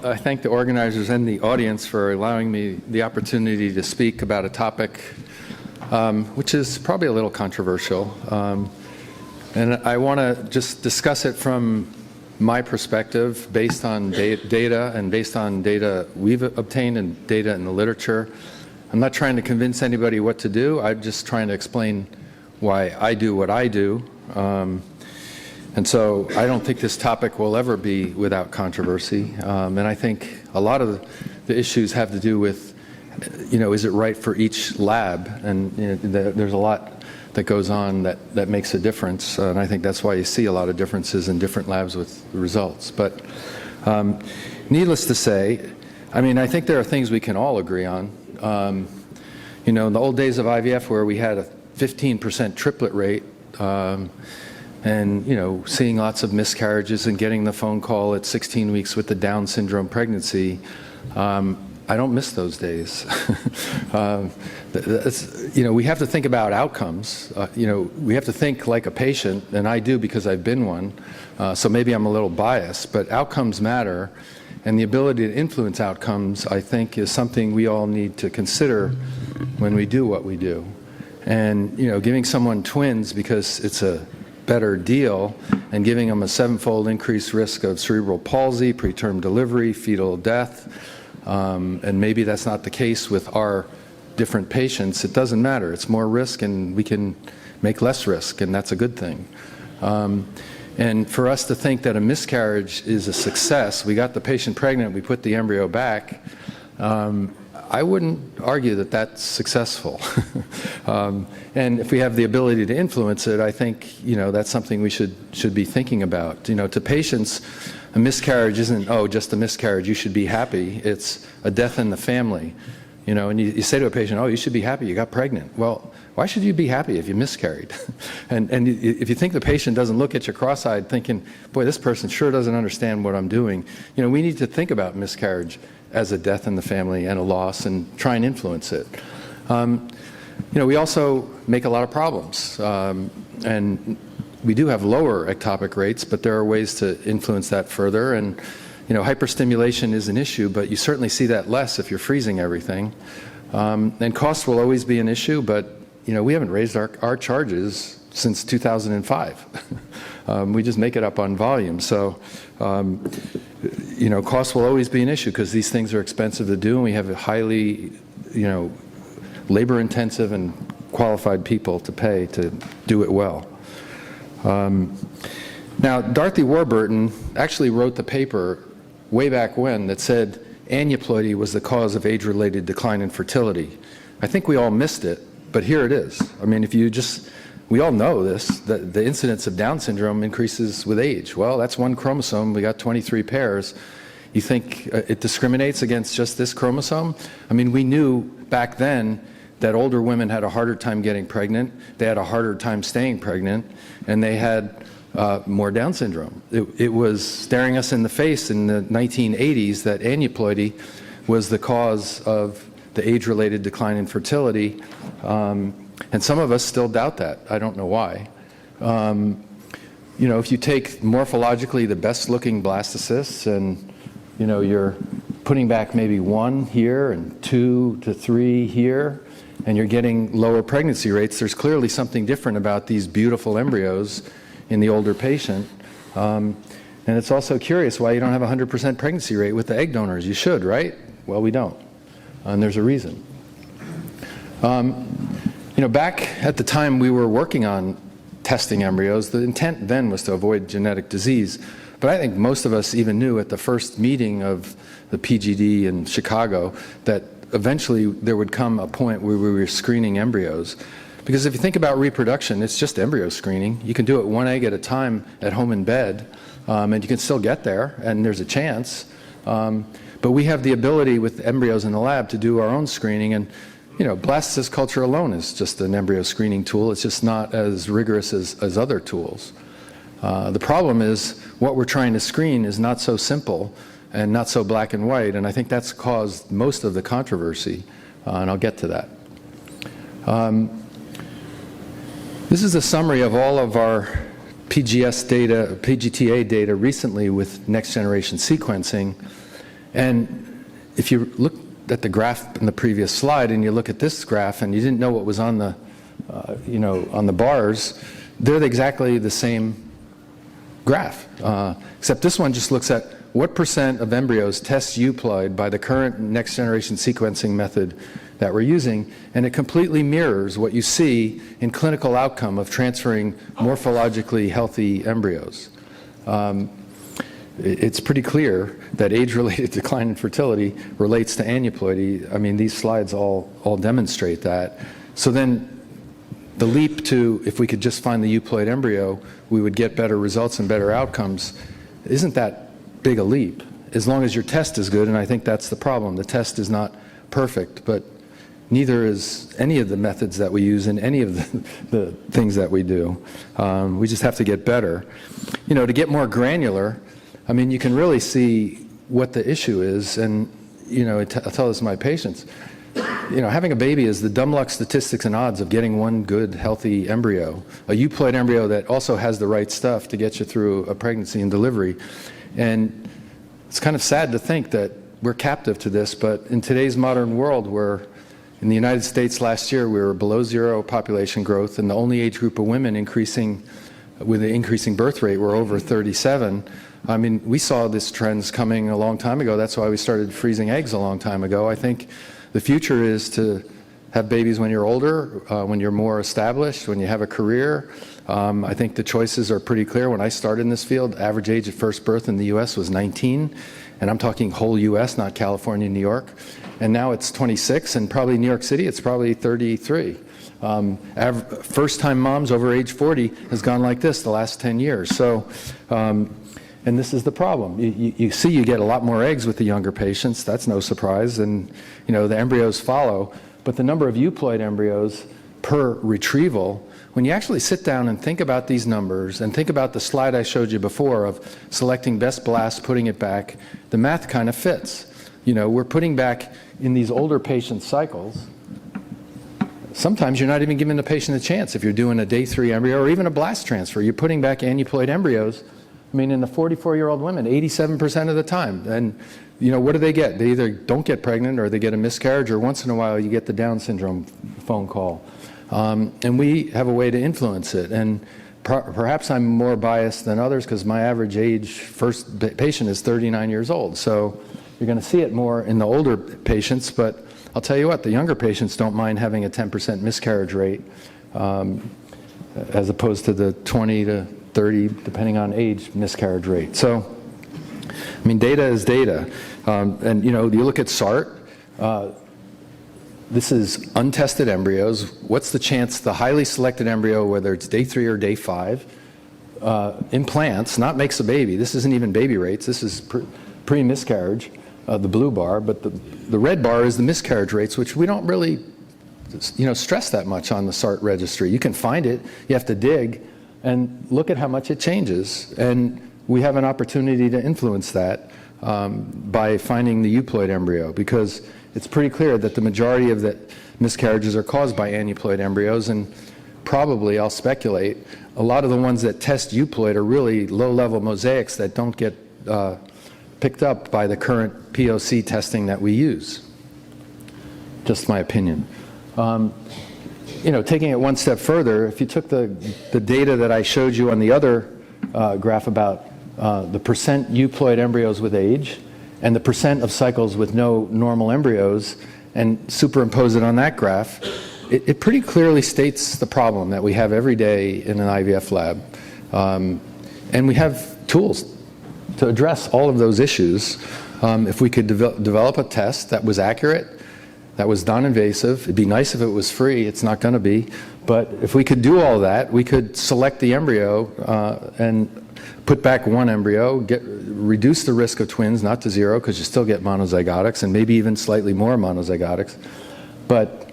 I thank the organizers and the audience for allowing me the opportunity to speak about a topic which is probably a little controversial. And I want to just discuss it from my perspective based on data and based on data we've obtained and data in the literature. I'm not trying to convince anybody what to do. I'm just trying to explain why I do what I do. And so I don't think this topic will ever be without controversy. And I think a lot of the issues have to do with, is it right for each lab? And there's a lot that goes on that makes a difference. And I think that's why you see a lot of differences in different labs with results. But needless to say, I think there are things we can all agree on. In the old days of IVF where we had a 15% triplet rate, and seeing lots of miscarriages and getting the phone call at 16 weeks with the Down syndrome pregnancy, I don't miss those days. We have to think about outcomes. We have to think like a patient, and I do because I've been one, so maybe I'm a little biased, but outcomes matter, and the ability to influence outcomes, I think, is something we all need to consider when we do what we do. And giving someone twins because it's a better deal and giving them a 7-fold increased risk of cerebral palsy, preterm delivery, fetal death, and maybe that's not the case with our different patients. It doesn't matter. It's more risk and we can make less risk, and that's a good thing. And for us to think that a miscarriage is a success, we got the patient pregnant, we put the embryo back, I wouldn't argue that that's successful. And if we have the ability to influence it, I think that's something we should be thinking about. To patients, a miscarriage isn't, oh, just a miscarriage, you should be happy. It's a death in the family. And you say to a patient, oh, you should be happy, you got pregnant. Well, why should you be happy if you miscarried? and if you think the patient doesn't look at you cross-eyed thinking, boy, this person sure doesn't understand what I'm doing, we need to think about miscarriage as a death in the family and a loss and try and influence it. We also make a lot of problems. And we do have lower ectopic rates, but there are ways to influence that further. And hyperstimulation is an issue, but you certainly see that less if you're freezing everything. And cost will always be an issue, but we haven't raised our charges since 2005. We just make it up on volume. So, cost will always be an issue because these things are expensive to do, and we have a highly, labor-intensive and qualified people to pay to do it well. Now, Dorothy Warburton actually wrote the paper way back when that said aneuploidy was the cause of age-related decline in fertility. I think we all missed it, but here it is. We all know this, that the incidence of Down syndrome increases with age. Well, that's one chromosome. We got 23 pairs. You think it discriminates against just this chromosome? We knew back then that older women had a harder time getting pregnant, they had a harder time staying pregnant, and they had more Down syndrome. It was staring us in the face in the 1980s that aneuploidy was the cause of the age-related decline in fertility. And some of us still doubt that. I don't know why. If you take morphologically the best-looking blastocysts and, you're putting back maybe 1 here and 2 to 3 here, and you're getting lower pregnancy rates, there's clearly something different about these beautiful embryos in the older patient. And it's also curious why you don't have a 100% pregnancy rate with the egg donors. You should, right? Well, we don't. And there's a reason. Back at the time we were working on testing embryos, the intent then was to avoid genetic disease. But I think most of us even knew at the first meeting of the PGD in Chicago that eventually there would come a point where we were screening embryos. Because if you think about reproduction, it's just embryo screening. You can do it 1 egg at a time at home in bed, and you can still get there, and there's a chance. But we have the ability with embryos in the lab to do our own screening, and blastocyst culture alone is just an embryo screening tool. It's just not as rigorous as other tools. The problem is what we're trying to screen is not so simple and not so black and white, and I think that's caused most of the controversy, and I'll get to that. This is a summary of all of our PGS data, PGTA data recently with next generation sequencing. And if you look at the graph in the previous slide and you look at this graph and you didn't know what was on the, on the bars, they're exactly the same graph, except this one just looks at what percent of embryos test euploid by the current next generation sequencing method that we're using, and it completely mirrors what you see in clinical outcome of transferring morphologically healthy embryos. It's pretty clear that age-related decline in fertility relates to aneuploidy. I mean, these slides all demonstrate that. So then the leap to, if we could just find the euploid embryo, we would get better results and better outcomes, isn't that big a leap, as long as your test is good, and I think that's the problem. The test is not perfect, but neither is any of the methods that we use in any of the things that we do. We just have to get better. To get more granular, I mean, you can really see what the issue is, and I tell this to my patients. Having a baby is the dumb luck statistics and odds of getting one good, healthy embryo, a euploid embryo that also has the right stuff to get you through a pregnancy and delivery. And it's kind of sad to think that we're captive to this, but in today's modern world, where in the United States last year we were below zero population growth, and the only age group of women increasing with the increasing birth rate were over 37. I mean, we saw this trends coming a long time ago. That's why we started freezing eggs a long time ago. I think the future is to have babies when you're older, when you're more established, when you have a career. I think the choices are pretty clear. When I started in this field, average age at first birth in the US was 19, and I'm talking whole US, not California, New York. And now it's 26, and probably New York City, it's probably 33. First-time moms over age 40 has gone like this the last 10 years. So, and this is the problem. You see you get a lot more eggs with the younger patients. That's no surprise. And, the embryos follow. But the number of euploid embryos per retrieval, when you actually sit down and think about these numbers and think about the slide I showed you before of selecting best blast, putting it back, the math kind of fits. We're putting back in these older patient cycles. Sometimes you're not even giving the patient a chance. If you're doing a day 3 embryo or even a blast transfer, you're putting back aneuploid embryos. I mean, in the 44-year-old women, 87% of the time. And, what do they get? They either don't get pregnant or they get a miscarriage, or once in a while you get the Down syndrome phone call. And we have a way to influence it. And perhaps I'm more biased than others because my average age first patient is 39 years old. So you're going to see it more in the older patients, but I'll tell you what, the younger patients don't mind having a 10% miscarriage rate as opposed to the 20 to 30, depending on age, miscarriage rate. So, I mean, data is data. And, you look at SART, this is untested embryos. What's the chance the highly selected embryo, whether it's day 3 or day 5, implants, not makes a baby. This isn't even baby rates. This is pre-miscarriage, the blue bar, but the red bar is the miscarriage rates, which we don't really, stress that much on the SART registry. You can find it, you have to dig, and look at how much it changes. And we have an opportunity to influence that by finding the euploid embryo, because it's pretty clear that the majority of the miscarriages are caused by aneuploid embryos, and probably, I'll speculate, a lot of the ones that test euploid are really low-level mosaics that don't get picked up by the current POC testing that we use. Just my opinion. Taking it one step further, if you took the data that I showed you on the other graph about the percent euploid embryos with age and the percent of cycles with no normal embryos and superimpose it on that graph, it pretty clearly states the problem that we have every day in an IVF lab. And we have tools to address all of those issues. If we could develop a test that was accurate, that was non-invasive, it'd be nice if it was free, it's not going to be, but if we could do all that, we could select the embryo and put back one embryo, reduce the risk of twins, not to zero, because you still get monozygotics, and maybe even slightly more monozygotics, but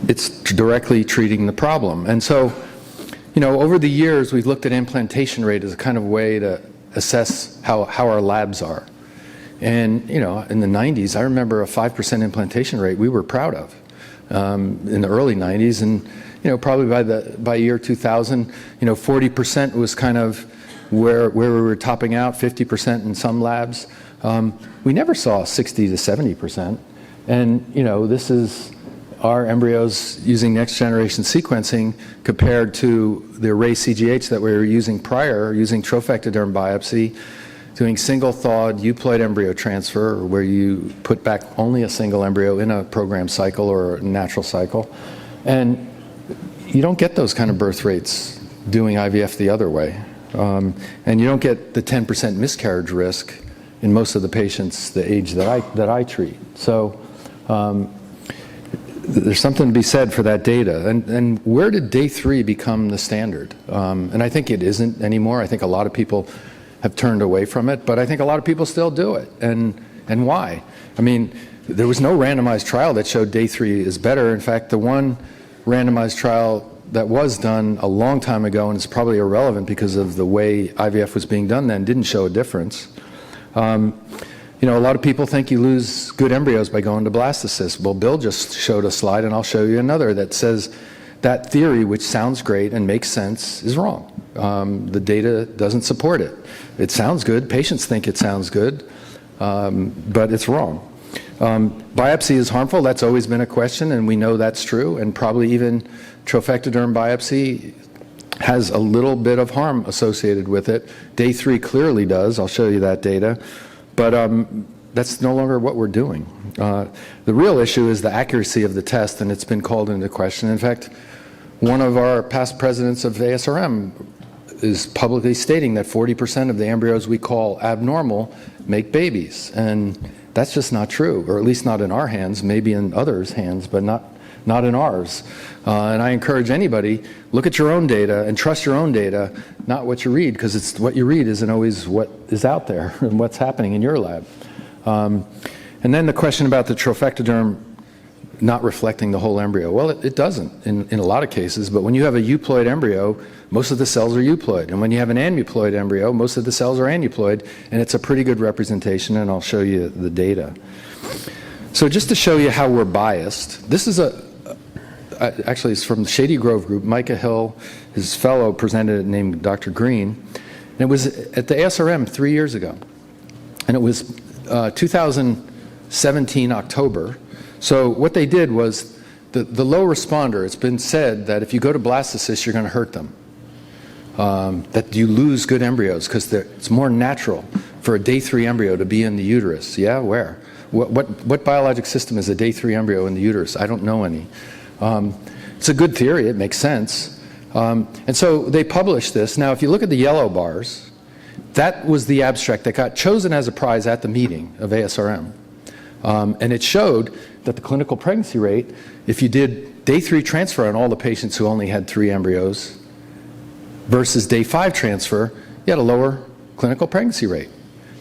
it's directly treating the problem. And so, over the years, we've looked at implantation rate as a kind of way to assess how our labs are. And, in the 90s, I remember a 5% implantation rate we were proud of in the early 90s. And, probably by year 2000, 40% was kind of where we were topping out, 50% in some labs. we never saw 60 to 70%. And, this is our embryos using next generation sequencing compared to the array CGH that we were using prior, using trophectoderm biopsy, doing single thawed euploid embryo transfer, where you put back only a single embryo in a programmed cycle or a natural cycle. And you don't get those kind of birth rates doing IVF the other way. And you don't get the 10% miscarriage risk in most of the patients the age that I treat. So there's something to be said for that data. And where did day 3 become the standard? And I think it isn't anymore. I think a lot of people have turned away from it, but I think a lot of people still do it. And why? I mean, there was no randomized trial that showed day 3 is better. In fact, the one randomized trial that was done a long time ago, and it's probably irrelevant because of the way IVF was being done then, didn't show a difference. A lot of people think you lose good embryos by going to blastocyst. Well, Bill just showed a slide, and I'll show you another that says that theory, which sounds great and makes sense, is wrong. The data doesn't support it. It sounds good. Patients think it sounds good, but it's wrong. Biopsy is harmful. That's always been a question, and we know that's true. And probably even trophectoderm biopsy has a little bit of harm associated with it. Day 3 clearly does. I'll show you that data. But that's no longer what we're doing. The real issue is the accuracy of the test, and it's been called into question. In fact, one of our past presidents of ASRM is publicly stating that 40% of the embryos we call abnormal make babies. And that's just not true, or at least not in our hands, maybe in others' hands, but not in ours. And I encourage anybody, look at your own data and trust your own data, not what you read, because it's what you read isn't always what is out there and what's happening in your lab. And then the question about the trophectoderm not reflecting the whole embryo. Well, it doesn't in a lot of cases, but when you have a euploid embryo, most of the cells are euploid. And when you have an aneuploid embryo, most of the cells are aneuploid, and it's a pretty good representation, and I'll show you the data. So just to show you how we're biased, this is actually it's from the Shady Grove group. Micah Hill, his fellow, presented it named Dr. Green. And it was at the ASRM 3 years ago. And it was 2017 October. So what they did was the low responder, it's been said that if you go to blastocyst, you're going to hurt them. That you lose good embryos because it's more natural for a day 3 embryo to be in the uterus. Yeah, where? What biologic system is a day 3 embryo in the uterus? I don't know any. It's a good theory. It makes sense. And so they published this. Now, if you look at the yellow bars, that was the abstract that got chosen as a prize at the meeting of ASRM. And it showed that the clinical pregnancy rate, if you did day 3 transfer on all the patients who only had 3 embryos versus day 5 transfer, you had a lower clinical pregnancy rate.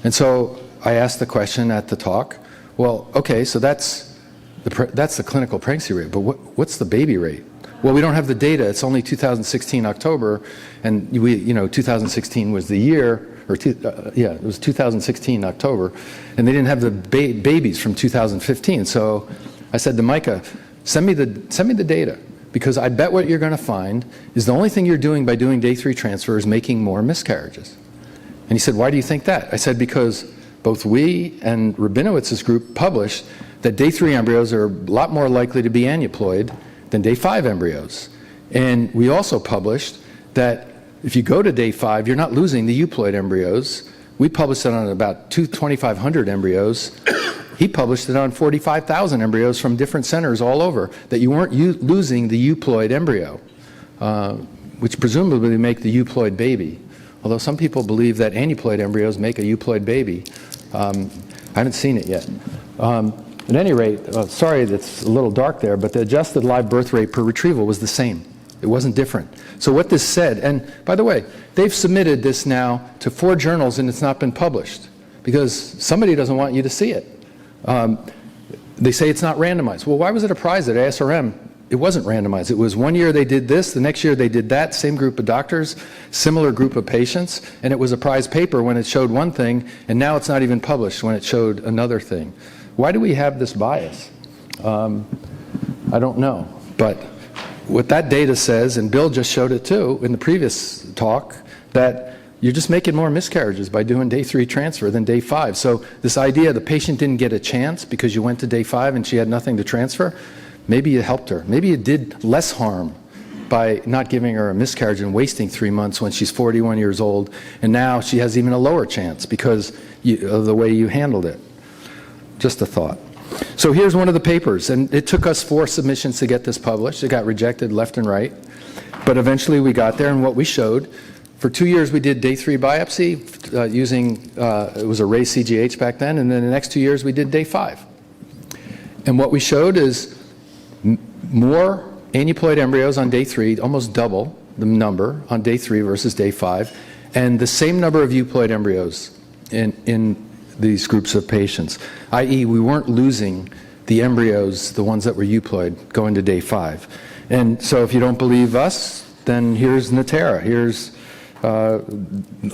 And so I asked the question at the talk, well, okay, so that's the clinical pregnancy rate, but what's the baby rate? Well, we don't have the data. It's only 2016 October, and 2016 was the year, it was 2016 October, and they didn't have the babies from 2015. So I said to Micah, send me the data, because I bet what you're going to find is the only thing you're doing by doing day 3 transfer is making more miscarriages. And he said, why do you think that? I said, because both we and Rabinowitz's group published that day 3 embryos are a lot more likely to be aneuploid than day 5 embryos. And we also published that if you go to day 5, you're not losing the euploid embryos. We published it on about 2,500 embryos. He published it on 45,000 embryos from different centers all over, that you weren't losing the euploid embryo, which presumably make the euploid baby. Although some people believe that aneuploid embryos make a euploid baby. I haven't seen it yet. At any rate, sorry that's a little dark there, but the adjusted live birth rate per retrieval was the same. It wasn't different. So what this said, and by the way, they've submitted this now to 4 journals and it's not been published because somebody doesn't want you to see it. They say it's not randomized. Well, why was it a prize at ASRM? It wasn't randomized. It was one year they did this, the next year they did that, same group of doctors, similar group of patients, and it was a prize paper when it showed one thing, and now it's not even published when it showed another thing. Why do we have this bias? I don't know. But what that data says, and Bill just showed it too in the previous talk, that you're just making more miscarriages by doing day 3 transfer than day 5. So this idea the patient didn't get a chance because you went to day 5 and she had nothing to transfer, maybe you helped her. Maybe you did less harm by not giving her a miscarriage and wasting 3 months when she's 41 years old, and now she has even a lower chance because of the way you handled it. Just a thought. So here's one of the papers, and it took us 4 submissions to get this published. It got rejected left and right, but eventually we got there, and what we showed, for 2 years we did day 3 biopsy using, it was a raised CGH back then, and then the next 2 years we did day 5. And what we showed is more aneuploid embryos on day 3, almost double the number on day 3 versus day 5, and the same number of euploid embryos in these groups of patients, i.e. we weren't losing the embryos, the ones that were euploid, going to day 5. And so if you don't believe us, then here's Natera. Here's a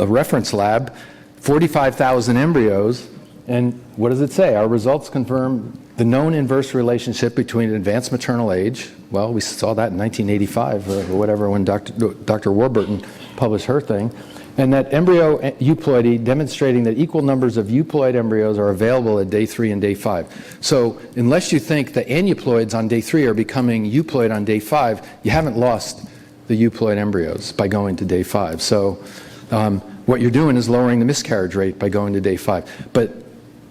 reference lab, 45,000 embryos, and what does it say? Our results confirm the known inverse relationship between advanced maternal age, well, we saw that in 1985 or whatever when Dr. Warburton published her thing, and that embryo euploidy demonstrating that equal numbers of euploid embryos are available at day 3 and day 5. So unless you think the aneuploids on day 3 are becoming euploid on day 5, you haven't lost the euploid embryos by going to day 5. So what you're doing is lowering the miscarriage rate by going to day 5. But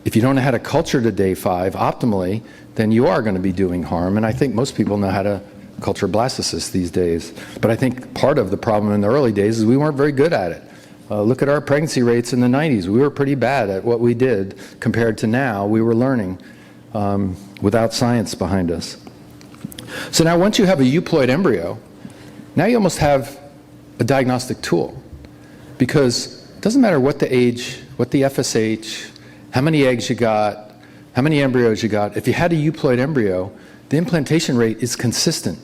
if you don't know how to culture to day 5 optimally, then you are going to be doing harm. And I think most people know how to culture blastocysts these days. But I think part of the problem in the early days is we weren't very good at it. Look at our pregnancy rates in the 90s. We were pretty bad at what we did compared to now. We were learning without science behind us. So now once you have a euploid embryo, now you almost have a diagnostic tool, because it doesn't matter what the age, what the FSH, how many eggs you got, how many embryos you got. If you had a euploid embryo, the implantation rate is consistent.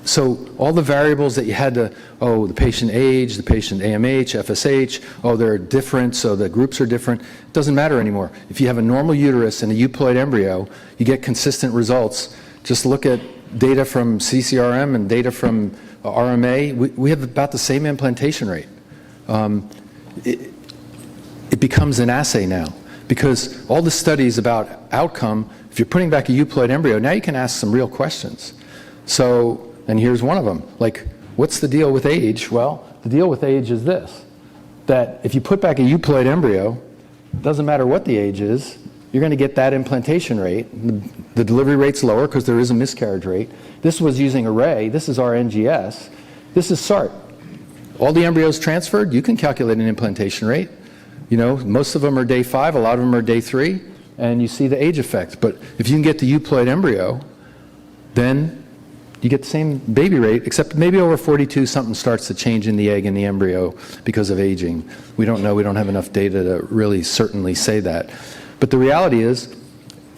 So all the variables that you had to, oh, the patient age, the patient AMH, FSH, oh, they're different, so the groups are different, it doesn't matter anymore. If you have a normal uterus and a euploid embryo, you get consistent results. Just look at data from CCRM and data from RMA. We have about the same implantation rate. It becomes an assay now, because all the studies about outcome, if you're putting back a euploid embryo, now you can ask some real questions. So, and here's one of them, like, what's the deal with age? Well, the deal with age is this, that if you put back a euploid embryo, it doesn't matter what the age is, you're going to get that implantation rate. The delivery rate's lower because there is a miscarriage rate. This was using array. This is our NGS. This is SART. All the embryos transferred, you can calculate an implantation rate. You know, most of them are day 5, a lot of them are day 3, and you see the age effect. But if you can get the euploid embryo, then you get the same baby rate, except maybe over 42 something starts to change in the egg and the embryo because of aging. We don't know, we don't have enough data to really certainly say that. But the reality is,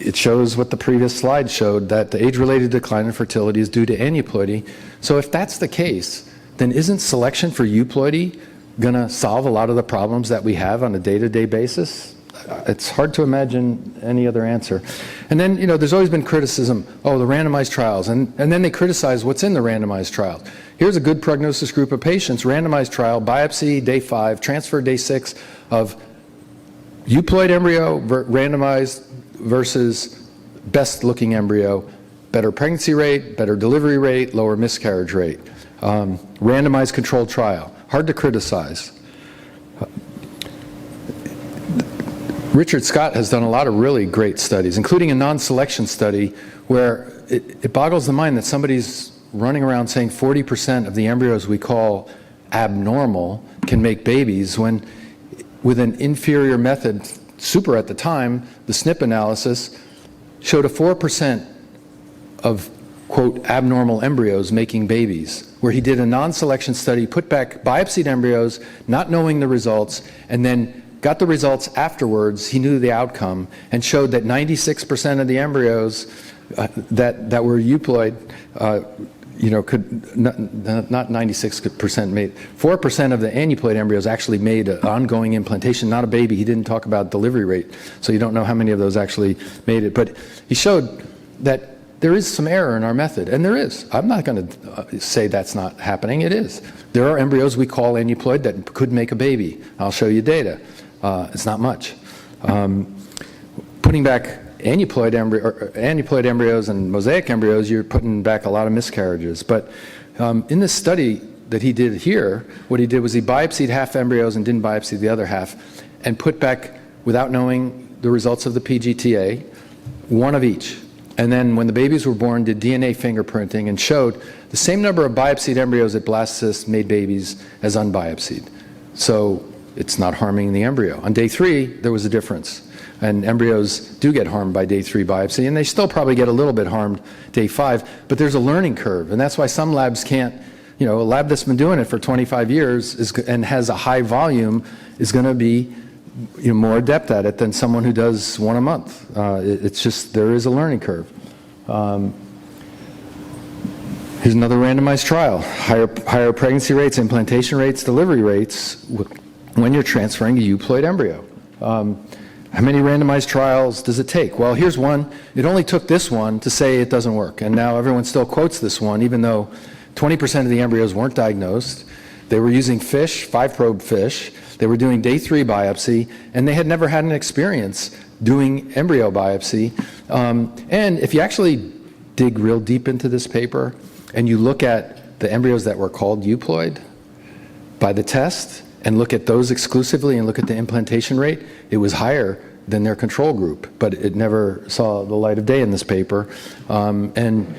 it shows what the previous slide showed, that the age-related decline in fertility is due to aneuploidy. So if that's the case, then isn't selection for euploidy going to solve a lot of the problems that we have on a day-to-day basis? It's hard to imagine any other answer. And then, you know, there's always been criticism, oh, the randomized trials, and then they criticize what's in the randomized trials. Here's a good prognosis group of patients, randomized trial, biopsy day 5, transfer day 6 of euploid embryo randomized versus best looking embryo, better pregnancy rate, better delivery rate, lower miscarriage rate. Randomized controlled trial, hard to criticize. Richard Scott has done a lot of really great studies, including a non-selection study where it boggles the mind that somebody's running around saying 40% of the embryos we call abnormal can make babies, when with an inferior method, super at the time, the SNP analysis showed a 4% of, quote, abnormal embryos making babies, where he did a non-selection study, put back biopsied embryos, not knowing the results, and then got the results afterwards. He knew the outcome and showed that 96% of the embryos that were euploid, you know, could not 96% made. 4% of the aneuploid embryos actually made an ongoing implantation, not a baby. He didn't talk about delivery rate, so you don't know how many of those actually made it. But he showed that there is some error in our method, and there is. I'm not going to say that's not happening. It is. There are embryos we call aneuploid that could make a baby. I'll show you data. It's not much. Putting back aneuploid embryos and mosaic embryos, you're putting back a lot of miscarriages. But in this study that he did here, what he did was he biopsied half embryos and didn't biopsy the other half, and put back, without knowing the results of the PGTA, one of each. And then when the babies were born, did DNA fingerprinting and showed the same number of biopsied embryos at blastocysts made babies as unbiopsied. So it's not harming the embryo. On day 3, there was a difference. And embryos do get harmed by day 3 biopsy, and they still probably get a little bit harmed day 5, but there's a learning curve. And that's why some labs can't, a lab that's been doing it for 25 years and has a high volume is going to be more adept at it than someone who does one a month. It's just, there is a learning curve. Here's another randomized trial. Higher pregnancy rates, implantation rates, delivery rates when you're transferring a euploid embryo. How many randomized trials does it take? Well, here's one. It only took this one to say it doesn't work. And now everyone still quotes this one, even though 20% of the embryos weren't diagnosed. They were using fish, 5-probe fish. They were doing day 3 biopsy, and they had never had an experience doing embryo biopsy. And if you actually dig real deep into this paper and you look at the embryos that were called euploid by the test and look at those exclusively and look at the implantation rate, it was higher than their control group, but it never saw the light of day in this paper. And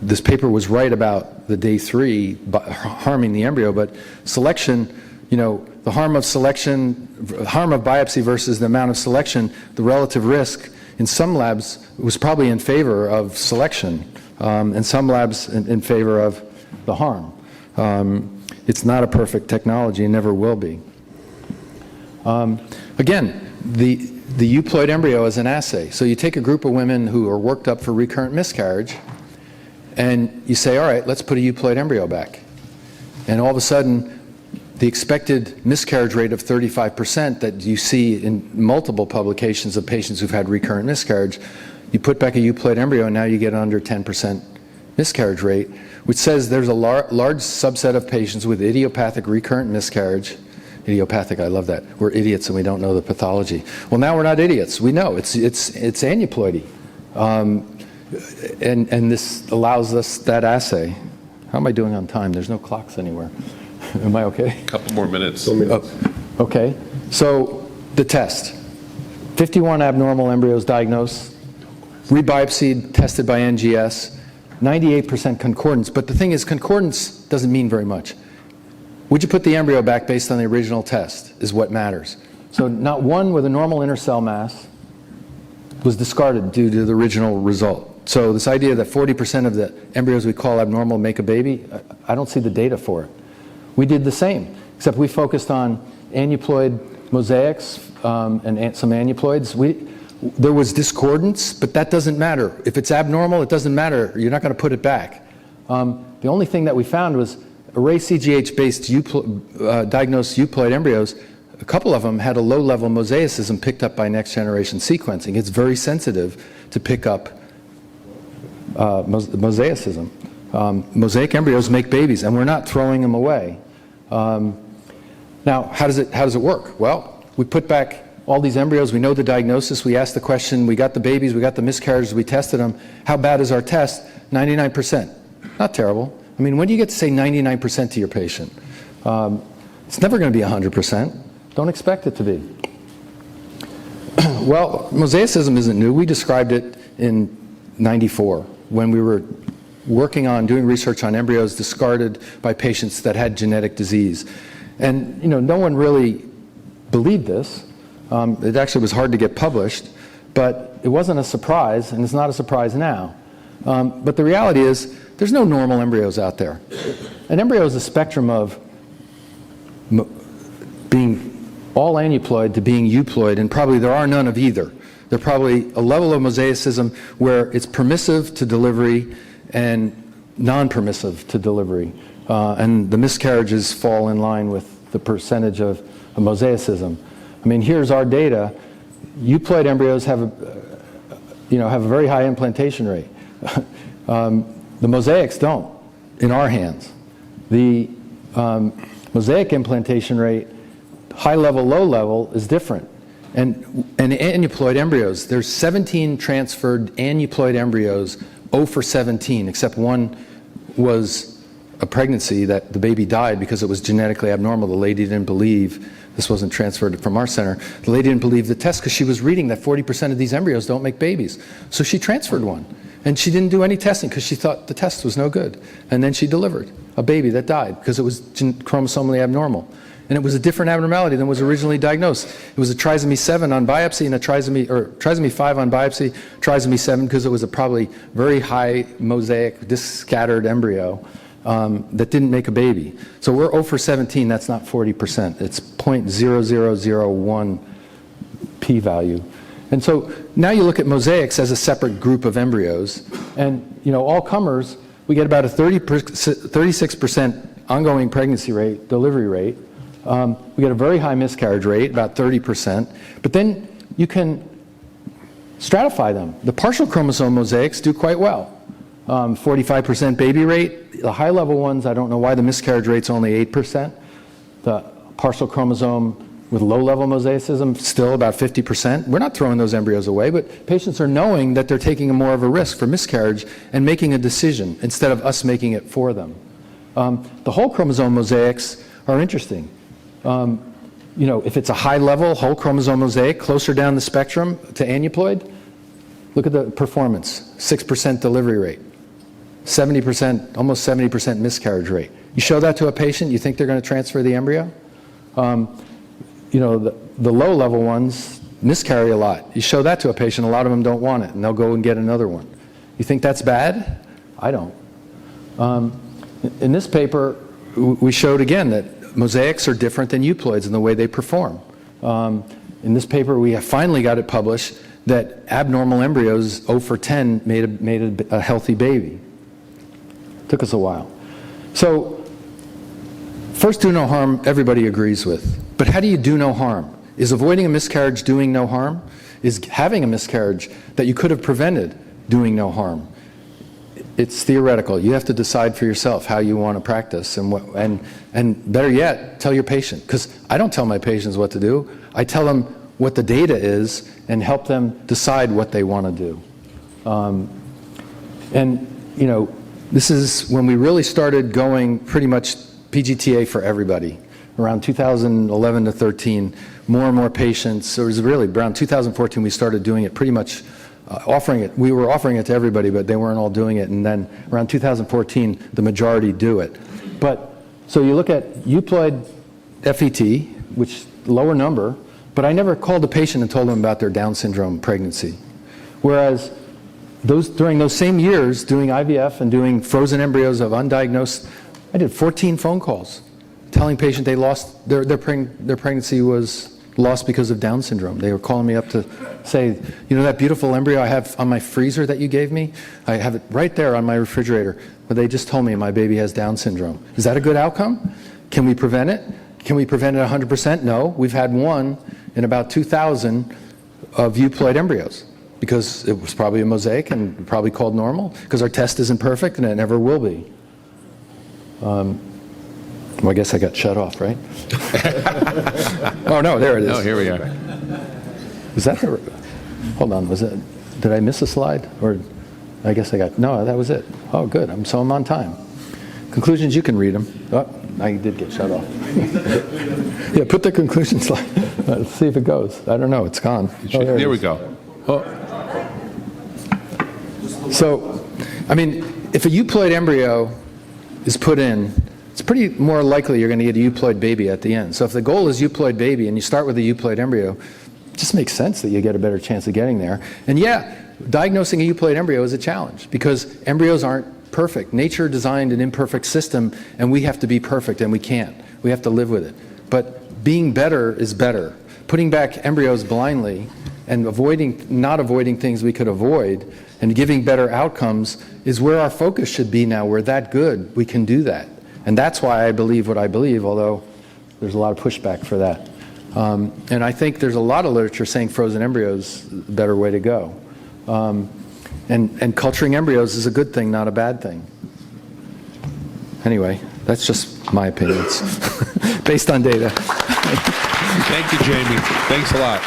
this paper was right about the day 3 harming the embryo, but selection, the harm of selection, harm of biopsy versus the amount of selection, the relative risk in some labs was probably in favor of selection, and some labs in favor of the harm. It's not a perfect technology and never will be. Again, the euploid embryo is an assay. So you take a group of women who are worked up for recurrent miscarriage, and you say, all right, let's put a euploid embryo back. And all of a sudden, the expected miscarriage rate of 35% that you see in multiple publications of patients who've had recurrent miscarriage, you put back a euploid embryo and now you get under 10% miscarriage rate, which says there's a large subset of patients with idiopathic recurrent miscarriage. Idiopathic, I love that. We're idiots and we don't know the pathology. Well, now we're not idiots. We know it's aneuploidy. And this allows us that assay. How am I doing on time? There's no clocks anywhere. Am I okay? A couple more minutes. Okay. So the test. 51 abnormal embryos diagnosed, rebiopsied, tested by NGS, 98% concordance. But the thing is, concordance doesn't mean very much. Would you put the embryo back based on the original test is what matters. So not one with a normal inner cell mass was discarded due to the original result. So this idea that 40% of the embryos we call abnormal make a baby, I don't see the data for it. We did the same, except we focused on aneuploid mosaics and some aneuploids. There was discordance, but that doesn't matter. If it's abnormal, it doesn't matter. You're not going to put it back. The only thing that we found was array CGH-based diagnosed euploid embryos. A couple of them had a low-level mosaicism picked up by next-generation sequencing. It's very sensitive to pick up mosaicism. Mosaic embryos make babies, and we're not throwing them away. Now, how does it work? Well, we put back all these embryos. We know the diagnosis. We asked the question. We got the babies. We got the miscarriages. We tested them. How bad is our test? 99%. Not terrible. I mean, when do you get to say 99% to your patient? It's never going to be 100%. Don't expect it to be. Well, mosaicism isn't new. We described it in '94 when we were working on doing research on embryos discarded by patients that had genetic disease. And no one really believed this. It actually was hard to get published, but it wasn't a surprise, and it's not a surprise now. But the reality is, there's no normal embryos out there. An embryo is a spectrum of being all aneuploid to being euploid, and probably there are none of either. There's probably a level of mosaicism where it's permissive to delivery and non-permissive to delivery. And the miscarriages fall in line with the percentage of mosaicism. I mean, here's our data. Euploid embryos have a very high implantation rate. The mosaics don't, in our hands. The mosaic implantation rate, high level, low level, is different. And aneuploid embryos, there's 17 transferred aneuploid embryos, 0 for 17, except one was a pregnancy that the baby died because it was genetically abnormal. The lady didn't believe, this wasn't transferred from our center, the lady didn't believe the test because she was reading that 40% of these embryos don't make babies. So she transferred one. And she didn't do any testing because she thought the test was no good. And then she delivered a baby that died because it was chromosomally abnormal. And it was a different abnormality than was originally diagnosed. It was a trisomy 7 on biopsy and a trisomy 5 on biopsy, trisomy 7 because it was a probably very high mosaic, scattered embryo that didn't make a baby. So we're 0 for 17, that's not 40%. It's 0.0001 p-value. And so now you look at mosaics as a separate group of embryos, and all comers, we get about a 36% ongoing pregnancy rate, delivery rate. We get a very high miscarriage rate, about 30%. But then you can stratify them. The partial chromosome mosaics do quite well. 45% baby rate. The high level ones, I don't know why the miscarriage rate's only 8%. The partial chromosome with low-level mosaicism, still about 50%. We're not throwing those embryos away, but patients are knowing that they're taking more of a risk for miscarriage and making a decision instead of us making it for them. The whole chromosome mosaics are interesting. If it's a high-level whole chromosome mosaic, closer down the spectrum to aneuploid, look at the performance, 6% delivery rate, 70%, almost 70% miscarriage rate. You show that to a patient, you think they're going to transfer the embryo? The low-level ones miscarry a lot. You show that to a patient, a lot of them don't want it, and they'll go and get another one. You think that's bad? I don't. In this paper, we showed again that mosaics are different than euploids in the way they perform. In this paper, we have finally got it published that abnormal embryos, 0 for 10, made a healthy baby. Took us a while. So, first, do no harm, everybody agrees with. But how do you do no harm? Is avoiding a miscarriage doing no harm? Is having a miscarriage that you could have prevented doing no harm? It's theoretical. You have to decide for yourself how you want to practice, and better yet, tell your patient. Because I don't tell my patients what to do. I tell them what the data is and help them decide what they want to do. This is when we really started going pretty much PGTA for everybody. Around 2011 to 13, more and more patients. It was really around 2014 we started doing it pretty much. Offering it. We were offering it to everybody, but they weren't all doing it. And then around 2014, the majority do it. But so you look at euploid FET, which lower number, but I never called a patient and told them about their Down syndrome pregnancy. Whereas during those same years, doing IVF and doing frozen embryos of undiagnosed, I did 14 phone calls telling patients they lost their pregnancy was lost because of Down syndrome. They were calling me up to say, that beautiful embryo I have on my freezer that you gave me, I have it right there on my refrigerator, but they just told me my baby has Down syndrome. Is that a good outcome? Can we prevent it? Can we prevent it 100%? No. We've had one in about 2,000 of euploid embryos because it was probably a mosaic and probably called normal because our test isn't perfect and it never will be. Well, I guess I got shut off, right? Oh, no, there it is. Oh, here we are. Was that the... Hold on, was it... Did I miss a slide? Or I guess I got... No, that was it. Oh, good. So I'm on time. Conclusions, you can read them. Oh, I did get shut off. Yeah, put the conclusion slide. Let's see if it goes. I don't know. It's gone. Oh, there we go. Oh. So, if a euploid embryo is put in, it's pretty more likely you're going to get a euploid baby at the end. So if the goal is euploid baby and you start with a euploid embryo, it just makes sense that you get a better chance of getting there. And yeah, diagnosing a euploid embryo is a challenge because embryos aren't perfect. Nature designed an imperfect system and we have to be perfect and we can't. We have to live with it. But being better is better. Putting back embryos blindly and not avoiding things we could avoid and giving better outcomes is where our focus should be now. We're that good. We can do that. And that's why I believe what I believe, although there's a lot of pushback for that. And I think there's a lot of literature saying frozen embryos is the better way to go. And And culturing embryos is a good thing, not a bad thing. Anyway, that's just my opinions based on data. Thank you, Jamie. Thanks a lot.